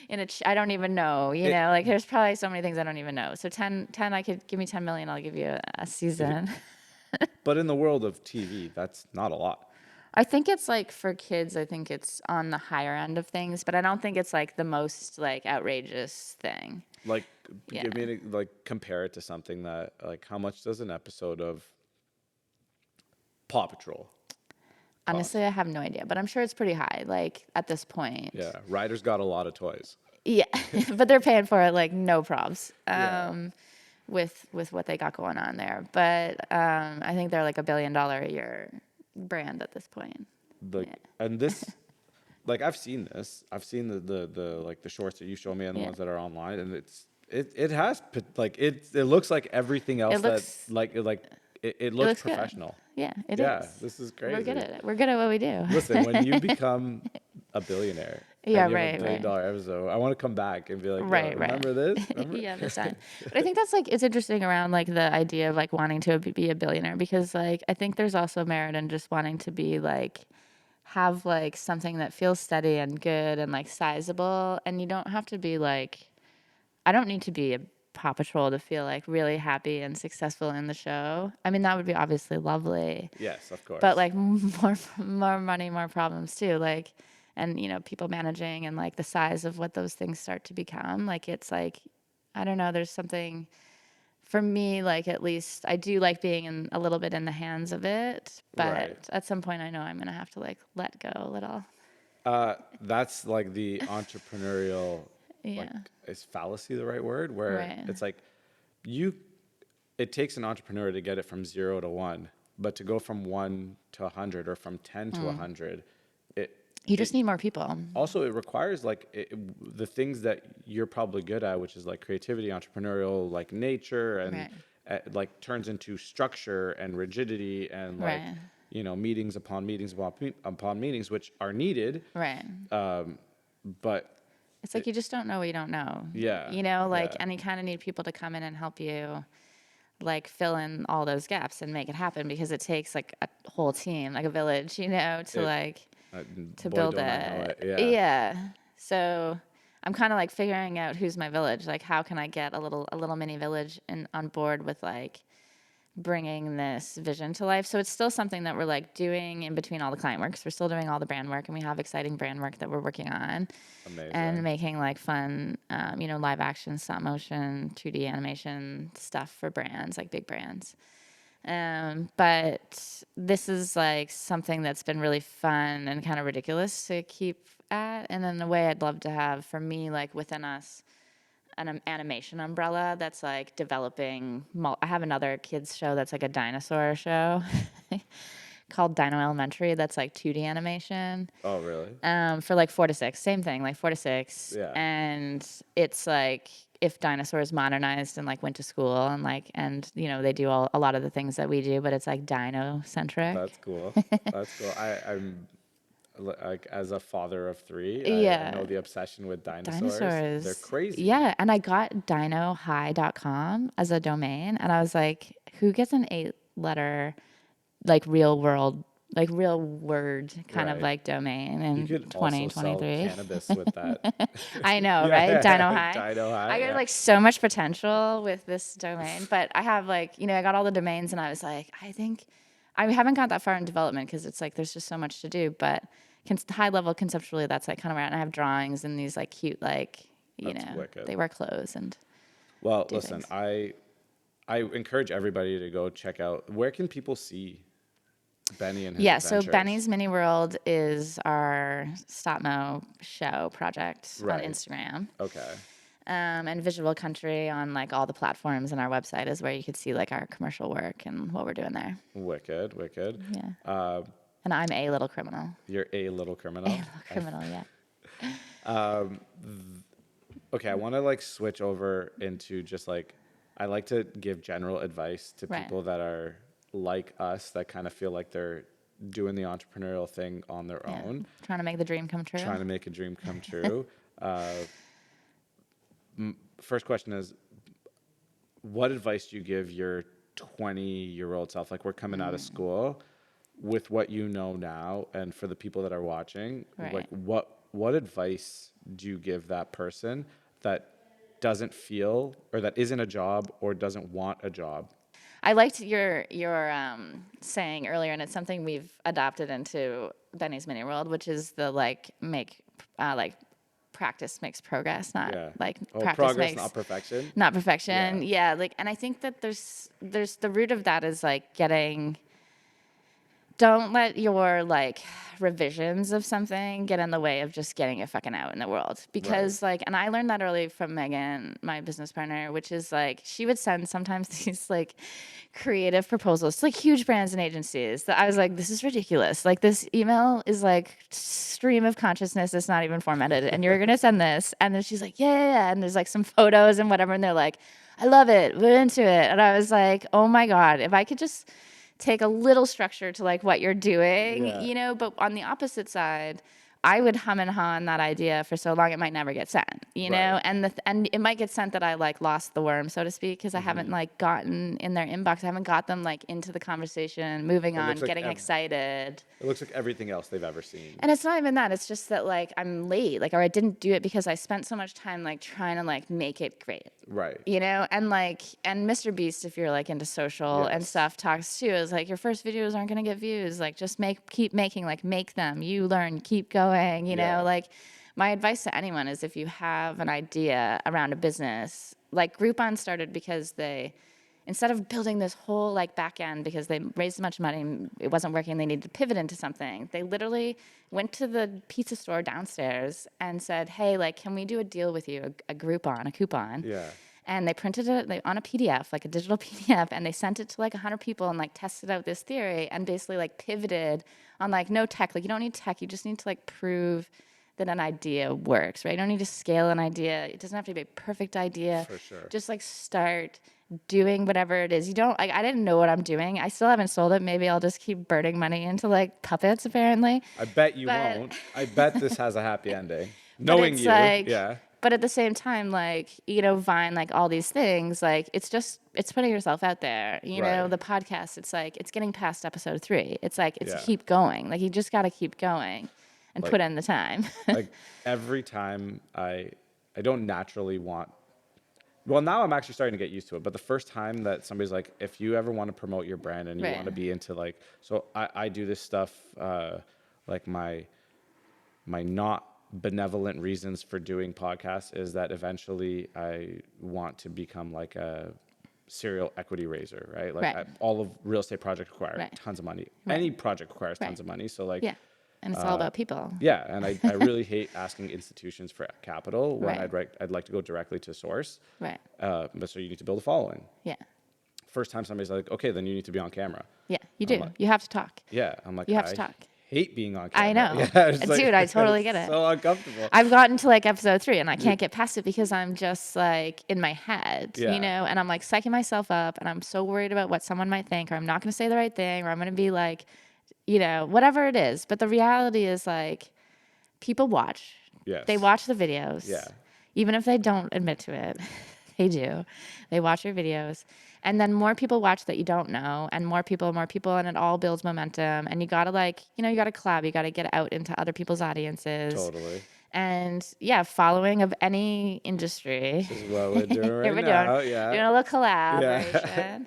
in I don't even know, you it, know, like there's probably so many things I don't even know. So 10 I could give me 10 million, I'll give you a season. but in the world of TV, that's not a lot. I think it's like for kids, I think it's on the higher end of things, but I don't think it's like the most like outrageous thing. Like, Yeah. give me like compare it to something that like how much does an episode of Paw Patrol cost? Honestly, I have no idea, but I'm sure it's pretty high, like at this point. Yeah, Ryder's got a lot of toys. Yeah, but they're paying for it like no probs. Yeah. With what they got going on there. But I think they're like $1 billion a year brand at this point. Like, and this, like I've seen this. I've seen the like the shorts that you show me and the Yeah. ones that are online, and it has like it looks like everything else that looks- it looks looks good. professional. Yeah, it is. Yeah, this is crazy. We're good at it. We're good at what we do. Listen, when you become a billionaire, Yeah, and you have right, $1 billion episode, I want to come back and be like, Right, yo, right. remember this? Remember? Yeah, this time. But I think that's like it's interesting around like the idea of like wanting to be a billionaire because like I think there's also merit in just wanting to be like have like something that feels steady and good and like sizable and you don't have to be like I don't need to be a Paw Patrol to feel like really happy and successful in the show. I mean that would be obviously lovely. Yes, of course. But like more money, more problems too. Like, and you know, people managing and like the size of what those things start to become. Like, it's like, I don't know. There's something for me. Like, at least I do like being in a little bit in the hands of it. But Right. at some point, I know I'm gonna have to like let go a little. That's like the entrepreneurial, Yeah. like, is fallacy the right word? Where Right. it's like it takes an entrepreneur to get it from 0 to 1, but to go from 1 to 100 or from 10 to 100, You just need more people. also it requires like the things that you're probably good at, which is like creativity, entrepreneurial, like nature, and Right. like turns into structure and rigidity and like Right. meetings upon meetings upon meetings, which are needed. Right. But It's like you just don't know what you don't know. Yeah, You know, like, yeah. and you kind of need people to come in and help you, like, fill in all those gaps and make it happen because it takes like a whole team, like a village, you know, to like to boy, build don't I know it. it. Yeah. So I'm kind of like figuring out who's my village. Like, how can I get a little mini village on board with like bringing this vision to life. So it's still something that we're like doing in between all the client works. We're still doing all the brand work and we have exciting brand work that we're working on Amazing. and making like fun, you know, live action, stop motion, 2D animation stuff for brands, like big brands. But this is like something that's been really fun and kind of ridiculous to keep at. And in a way, I'd love to have, for me, like within us, an animation umbrella that's like developing. I have another kids show that's like a dinosaur show called Dino Elementary. That's like 2D animation. Oh, really? For like 4 to 6, same thing, like 4 to 6. Yeah. And it's like if dinosaurs modernized and like went to school and like, and you know, they do a lot of the things that we do, but it's like dino centric. That's cool. That's cool. I'm like, as a father of 3, I Yeah. know the obsession with dinosaurs. Dinosaurs. They're crazy. Yeah. And I got dinohigh.com as a domain. And I was like, who gets an 8-letter, like real word kind of Right. like domain You in could also sell 2023? cannabis with that. I know, Yeah. right? Dino High. Dino High. I got Yeah. like so much potential with this domain, but I have like, you know, I got all the domains and I was like, I think I haven't got that far in development because it's like there's just so much to do, but high level conceptually, that's like kind of where I have drawings and these like cute, like, you That's know, wicked. they wear clothes and Well, do listen, things. I encourage everybody to go check out. Where can people see Benny and his Yeah, so adventures? Benny's Mini World is our stop mo show project on Right. Instagram. Okay. And Visual Country on like all the platforms, and our website is where you could see like our commercial work and what we're doing there. Wicked, wicked. Yeah. And I'm a little criminal. You're a little criminal. A little criminal, yeah. Okay, I want to like switch over into just like, I like to give general advice to Right. people that are like us, that kind of feel like they're doing the entrepreneurial thing on their Yeah. own, Trying to make the dream come true. trying to make a dream come true. First question is, what advice do you give your 20-year-old self? Like, we're coming out of school with what you know now, and for the people that are watching, Right. like what advice do you give that person that doesn't feel, or that isn't a job, or doesn't want a job? I liked your saying earlier, and it's something we've adopted into Benny's Mini World, which is the like practice makes progress, not Yeah. like Oh, practice progress, makes not perfection. not perfection. Yeah. Yeah, like, and I think that there's the root of that is like don't let your like revisions of something get in the way of just getting it fucking out in the world. Because like, and I learned that early from Megan, my business partner, which is like, she would send sometimes these like creative proposals to like huge brands and agencies that I was like, this is ridiculous. Like, this email is like stream of consciousness. It's not even formatted. And you're going to send this. And then she's like, yeah. And there's like some photos and whatever. And they're like, I love it. We're into it. And I was like, oh my God, if I could just take a little structure to like what you're doing, Yeah. you know, but on the opposite side, I would hum and haw on that idea for so long it might never get sent, you know, Right. and it might get sent that I like lost the worm, so to speak, because I haven't like gotten in their inbox. I haven't got them like into the conversation, moving on, looks like getting excited. It looks like everything else they've ever seen. And it's not even that. It's just that like I'm late, like, or I didn't do it because I spent so much time like trying to like make it great. Right. You know, and like, and Mr. Beast, if you're like into social and Yes. stuff, talks too, is like your first videos aren't gonna get views. Like, just keep making, like, make them. You learn, keep going. You Yeah. know, like, my advice to anyone is if you have an idea around a business, like Groupon started because instead of building this whole like back end because they raised so much money and it wasn't working, they needed to pivot into something. They literally went to the pizza store downstairs and said, hey, like, can we do a deal with you, a coupon? Yeah. And they printed it on a PDF, like a digital PDF, and they sent it to like 100 people and like tested out this theory and basically like pivoted on like no tech. Like, you don't need tech, you just need to like prove that an idea works, right? You don't need to scale an idea. It doesn't have to be a perfect idea. For sure. Just like start doing whatever it is. You don't like, I didn't know what I'm doing. I still haven't sold it. Maybe I'll just keep burning money into like puppets, apparently. I bet you But- won't. I bet this has a happy ending. But Knowing it's you, like, yeah. But at the same time, like, you know, Vine, like all these things, like it's putting yourself out there. You know, Right. the podcast, it's like, it's getting past episode 3. It's like, it's Yeah. keep going. Like, you just got to keep going and Like- put in the time. Like, every time I don't naturally want. Well, now I'm actually starting to get used to it. But the first time that somebody's like, if you ever want to promote your brand and you Right. want to be into like, so I do this stuff, like my not benevolent reasons for doing podcasts is that eventually I want to become like a serial equity raiser, right? Like, Right. all of real estate projects require Right. tons of money. Right. Any project requires Right. tons of money. So like, Yeah. And it's all about people. Yeah, and I really hate asking institutions for capital when Right. I'd like to go directly to source. Right. But so you need to build a following. Yeah. First time somebody's like, okay, then you need to be on camera. Yeah, you I'm do. like, You have to talk. yeah, I'm like, You have to I talk. hate being on I camera. know. Yeah, it's Dude, I totally it's get it. so uncomfortable. I've gotten to like episode 3 and I can't get past it because I'm just like in my head, Yeah. you know, and I'm like psyching myself up and I'm so worried about what someone might think, or I'm not going to say the right thing, or I'm going to be like, you know, whatever it is. But the reality is like people watch. Yes. They watch the videos. Yeah. Even if they don't admit to it, they do. They watch your videos. And then more people watch that you don't know, and more people, and it all builds momentum. And you got to like, you know, you got to collab. You got to get out into other people's audiences. Totally. And yeah, following of any industry. This is what we're doing right We're now. Yeah. doing a little collaboration.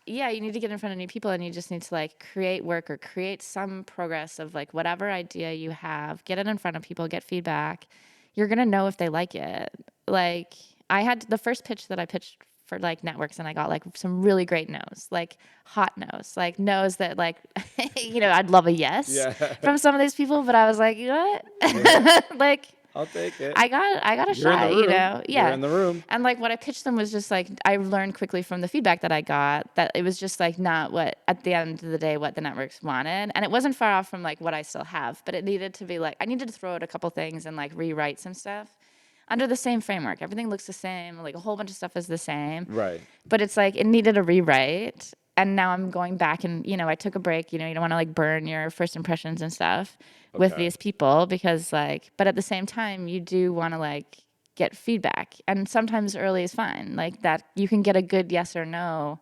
Yeah, you need to get in front of new people, and you just need to like create work or create some progress of like whatever idea you have. Get it in front of people, get feedback. You're gonna know if they like it. Like I had the first pitch that I pitched for like networks, and I got like some really great no's, like hot no's, like no's that like, you know, I'd love a yes from some of these people, but I was like, you know what, like. I'll take it. I got a You're in shot, the room. you know? Yeah. You're in the room. And like what I pitched them was just like, I learned quickly from the feedback that I got that it was just like not what, at the end of the day, what the networks wanted. And it wasn't far off from like what I still have, but it needed to be like, I needed to throw out a couple things and like rewrite some stuff under the same framework. Everything looks the same. Like a whole bunch of stuff is the same. Right. But it's like, it needed a rewrite. And now I'm going back and, you know, I took a break, you know, you don't want to like burn your first impressions and stuff with these people because like, but at the same time, you do want to like get feedback. And sometimes early is fine. Like that you can get a good yes or no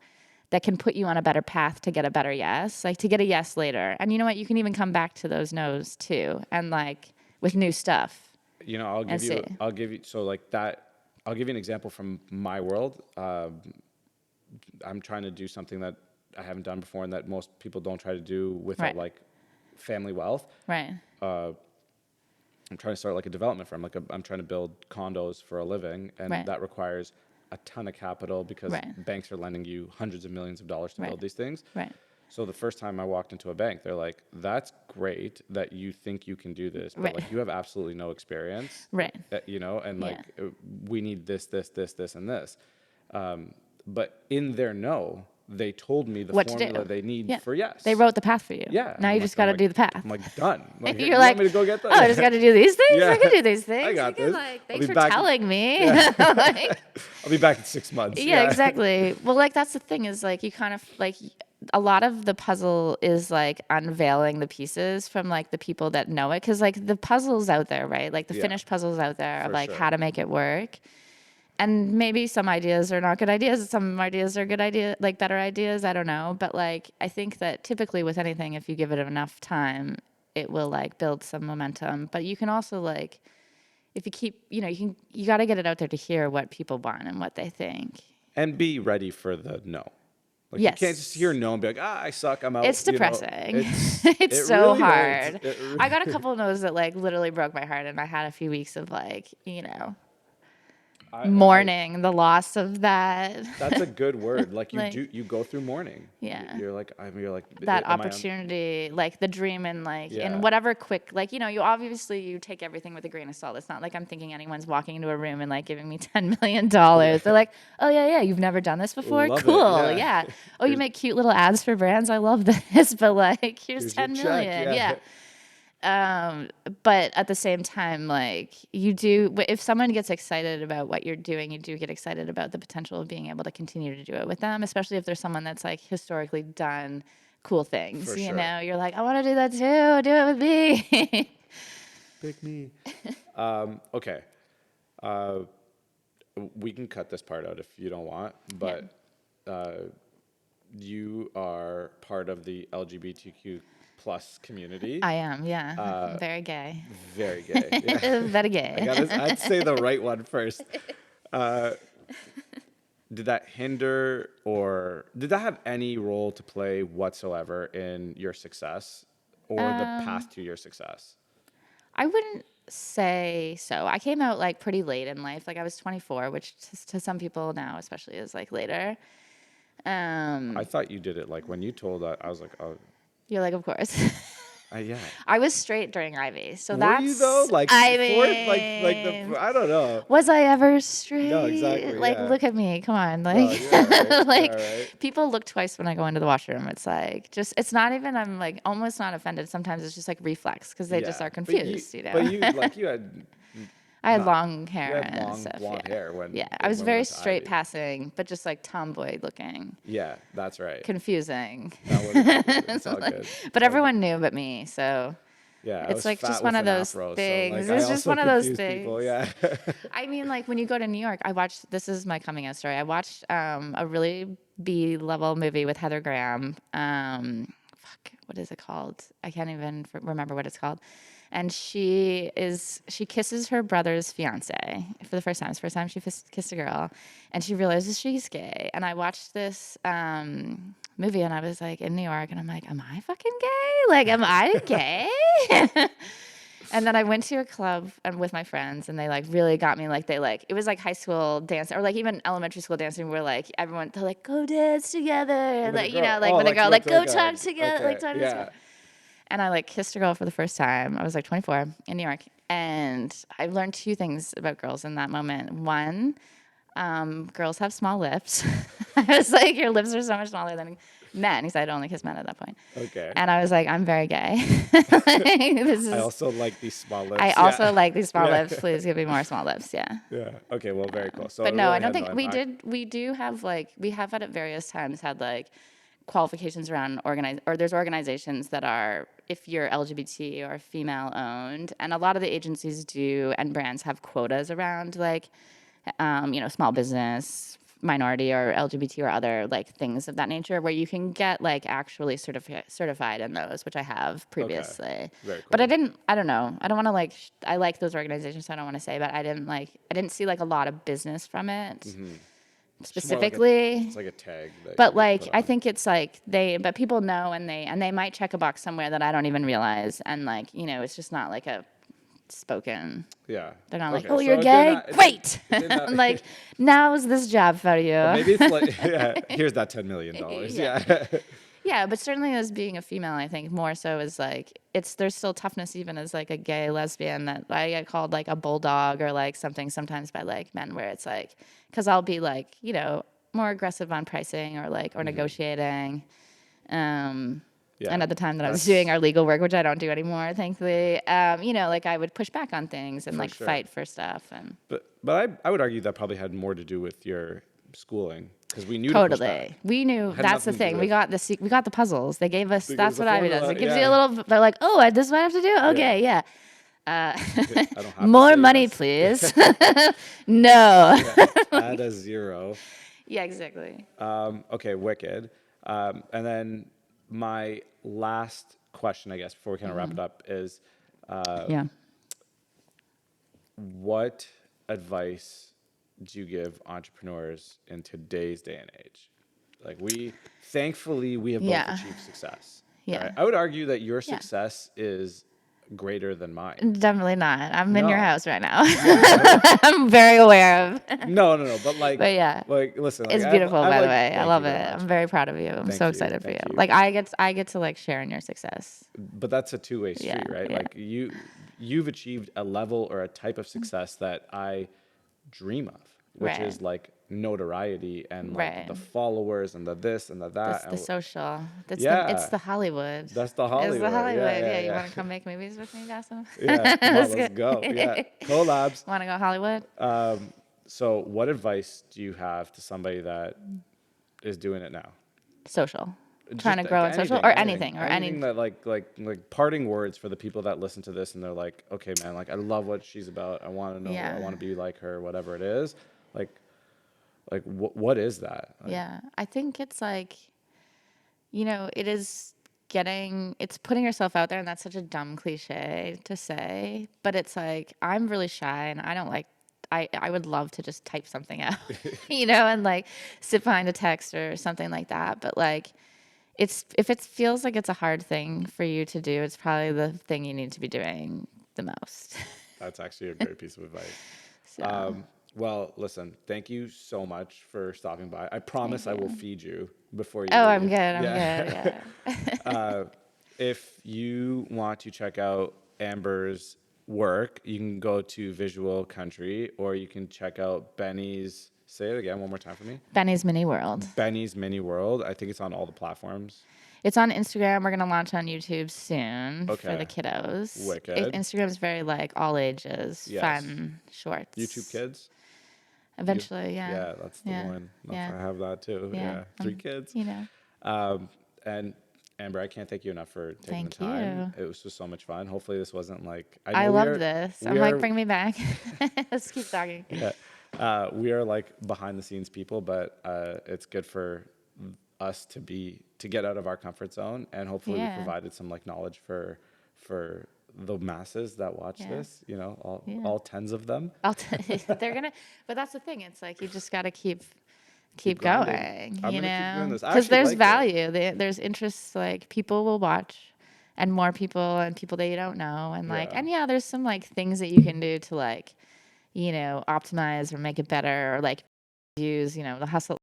that can put you on a better path to get a better yes, like to get a yes later. And you know what? You can even come back to those no's too. And like with new stuff. You know, I'll give you, so like that, I'll give you an example from my world. I'm trying to do something that I haven't done before and that most people don't try to do without like family wealth. Right. I'm trying to start like a development firm. I'm trying to build condos for a living, and that requires a ton of capital because banks are lending you hundreds of millions of dollars to build these things. Right. So the first time I walked into a bank, they're like, "That's great that you think you can do this, but like you have absolutely no experience, right? You know, and like we need this, and this." But in their no, they told me the formula they need for yes. They wrote the path for you. Yeah. Now you just got to do the path. I'm like, done. Like, you're like, want me to go get that? Oh, I just got to do these things? Yeah. I can do these things. I got this. Like, thanks for telling me. Yeah. Like, I'll be back in 6 months. Yeah, exactly. Well, like, that's the thing is, like, you kind of, like, a lot of the puzzle is, like, unveiling the pieces from, like, the people that know it. Because, like, the puzzle's out there, right? Like, the finished puzzle's out there of, like, how to make it work. And maybe some ideas are not good ideas. Some ideas are good ideas, like better ideas. I don't know. But like, I think that typically with anything, if you give it enough time, it will like build some momentum. But you can also like, if you keep, you know, you got to get it out there to hear what people want and what they think. And be ready for the no. Like you can't just hear no and be like, I suck, I'm out. It's depressing. It's so really hard. I got a couple of no's that like literally broke my heart, and I had a few weeks of like, you know, mourning the loss of that. That's a good word. Like you go through mourning. Yeah. You're like that opportunity, like the dream, and like and whatever quick, like, you know, you take everything with a grain of salt. It's not like I'm thinking anyone's walking into a room and like giving me $10 million. They're like, oh yeah, you've never done this before. Love cool. It. Yeah. Oh, you make cute little ads for brands. I love this. But like, here's 10 million. Yeah. But at the same time, like you do, if someone gets excited about what you're doing, you do get excited about the potential of being able to continue to do it with them, especially if there's someone that's like historically done cool things. You know, you're like, I want to do that too. Do it with me. Pick me. Okay. We can cut this part out if you don't want, but you are part of the LGBTQ plus community. I am, yeah. I'm very gay. Very gay. Yeah. Very gay. I'd say the right one first. Did that hinder or did that have any role to play whatsoever in your success or the path to your success? I wouldn't say so. I came out like pretty late in life. Like I was 24, which to some people now especially is like later. I thought you did it like when you told that, I was like, oh. You're like, of course. Yeah. I was straight during Ivy, so Were you though? that's, Like I fourth, like mean, the I don't know. was I ever No, straight? exactly. Like, Yeah. look at me. Come on. No, Like, you're all right. You're like all right. people look twice when I go into the washroom. It's like, just, it's not even, I'm like almost not offended. Sometimes it's just like reflex because they just Yeah, are confused, but know? you like you had I had not long you hair had and long stuff. blonde Yeah. hair when Yeah. I was we very went to straight Ivy. passing, but just like tomboy looking. Yeah, that's right. Confusing. That wasn't confusing. It's all good. But It's all good. everyone knew but me. So Yeah, I it's was like just fat one with of an those afro, so things. like I It's just also one of those confused people. things. Yeah. I mean, like when you go to New York, I watched, this is my coming out story. I watched a really B level movie with Heather Graham. Fuck, what is it called? I can't even remember what it's called. And she kisses her brother's fiance for the first time. It's the first time she kissed a girl, and she realizes she's gay. And I watched this movie, and I was like in New York, and I'm like, am I fucking gay? Like, am I gay? And then I went to a club with my friends, and they like really got me. Like they like it was like high school dancing, or like even elementary school dancing, where like everyone they're like go dance together, and With a like girl. like Oh, with a like you girl went like to go like talk a together, like okay. talk to this girl. Yeah. And I like kissed a girl for the first time. I was like 24 in New York, and I learned two things about girls in that moment. One, girls have small lips. I was like, your lips are so much smaller than men. He said I'd only kiss men at that point. Okay. And I was like, I'm very gay. This I is. also like these small lips. I Yeah. also like these small Yeah. lips. Please give me more small lips. Yeah. Yeah. Okay. Well, very cool. So But it no, I really don't had no think we impact. did. We do have like we have at various times had like qualifications around there's organizations that are if you're LGBT or female owned, and a lot of the agencies do and brands have quotas around like small business, minority or LGBT or other like things of that nature where you can get like actually certified in those, which I have previously. Very But cool. I don't know. I don't want to like, I like those organizations, so I don't want to say, but I didn't see like a lot of business from it It's more like specifically. it's like a tag that But you like, put I on. think it's like but people know and they might check a box somewhere that I don't even realize. And like, it's just not like a spoken. Yeah. They're not like, Okay, oh, so you're it did gay? not- it did- Great. it did not- I'm like, now's this job for you. Maybe it's like yeah. Here's that $10 million. Yeah. Yeah. Yeah, but certainly as being a female, I think more so is like there's still toughness even as like a gay lesbian that I get called like a bulldog or like something sometimes by like men where it's like because I'll be like more aggressive on pricing or like or negotiating. Yeah. And at the time that I was That's- doing our legal work, which I don't do anymore, thankfully, like I would push back on things and like sure. fight for stuff and But I would argue that probably had more to do with your schooling because we knew to push totally. back. We knew Had that's the nothing to thing. do We with- got the puzzles. They gave us. They gave That's us what the Ivy does. formula, It gives you a yeah. little. They're like, oh, this is what I have to do. Okay, yeah. I don't have to More say money, yes. please. No. Add a zero. Yeah, exactly. Okay, wicked. And then my last question, I guess, before we kind of wrap it up, is Yeah. what advice do you give entrepreneurs in today's day and age? Like thankfully, we have both Yeah. achieved success. Yeah. Right? I would argue that your Yeah. success is greater than mine. Definitely not. I'm in your No. house right now. I'm very aware of. No, but like, But yeah. listen, It's like, beautiful, by the way. I thank love you it. very much. I'm very proud of you. I'm Thank so you. excited for you. Thank you. Like I get to like share in your success. But that's a two-way street, Yeah, right? yeah. Like you've achieved a level or a type of success that I dream of, which Right. is like notoriety and like Right. the followers and the this and the that. That's the social. It's Yeah. the Hollywood. That's the It's Hollywood. the Hollywood. Yeah. You want to come make movies with me, Bassem? Yeah, come on, let's go. Yeah, collabs. Want to go Hollywood? So, what advice do you have to somebody that is doing it now? Social. Just Trying to grow in social or anything that like parting words for the people that listen to this and they're like, okay, man, like I love what she's about. I want to know. Yeah. I want to be like her. Whatever it is, like what is that? Like, Yeah, I think it's like, it is it's putting yourself out there, and that's such a dumb cliche to say, but it's like, I'm really shy, and I don't like, I would love to just type something out, and like sit behind a text or something like that, but like, if it feels like it's a hard thing for you to do, it's probably the thing you need to be doing the most. That's actually a great piece of advice. So, Well, listen, thank you so much for stopping by. I promise I will feed you before you oh, leave. I'm good. I'm good. Yeah. if you want to check out Amber's work, you can go to Visual Country, or you can check out Benny's. Say it again one more time for me. Benny's Mini World. Benny's Mini World. I think it's on all the platforms. It's on Instagram. We're gonna launch on YouTube soon for the Okay. kiddos. Wicked. Instagram's very like all ages, Yes. fun shorts. YouTube Kids. Eventually, yeah. Yeah, that's the one. Yeah. I have that too. Yeah. 3 kids. You know. And Amber, I can't thank you enough for taking the Thank time. you. It was just so much fun. Hopefully this wasn't like I loved this. I'm like, bring me back. Let's keep talking. Yeah. We are like behind the scenes people, but it's good for us to get out of our comfort zone, and hopefully we provided some like knowledge for the masses that watch this, you know, all tens of them. They're gonna, but that's the thing. It's like you just got to keep grinding. going, you know, because there's value. There's interest. Like people will watch, and more people, and people that you don't know, and like, and there's some like things that you can do to like, you know, optimize or make it better, or like use, you know, the hustle.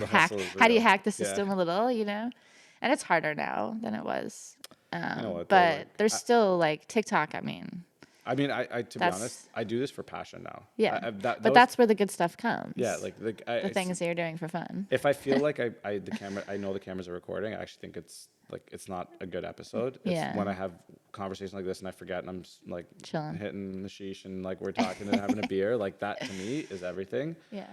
Hack. How do you hack the system a little, you know? And it's harder now than it was. But there's still like TikTok. I mean, I to be honest, I do this for passion now. Yeah. But that's where the good stuff comes. Yeah. Like the things that you're doing for fun. If I feel like I know the cameras are recording, I actually think it's not a good episode. It's when I have conversations like this and I forget and I'm just like chilling, hitting the sheesh and like we're talking and having a beer. Like that to me is everything. Yeah.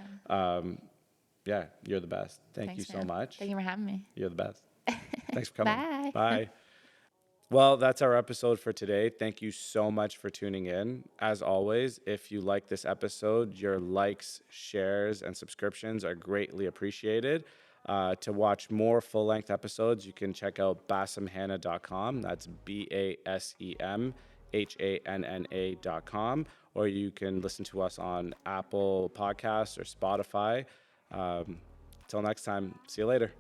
Yeah, you're the best. Thanks, you so much. Thank you for having me. You're the best. Thanks for coming. Bye. Bye. Well, that's our episode for today. Thank you so much for tuning in. As always, if you like this episode, your likes, shares, and subscriptions are greatly appreciated. To watch more full-length episodes, you can check out basemhanna.com. That's BASEMHANNA.com. Or you can listen to us on Apple Podcasts or Spotify. Till next time, see you later.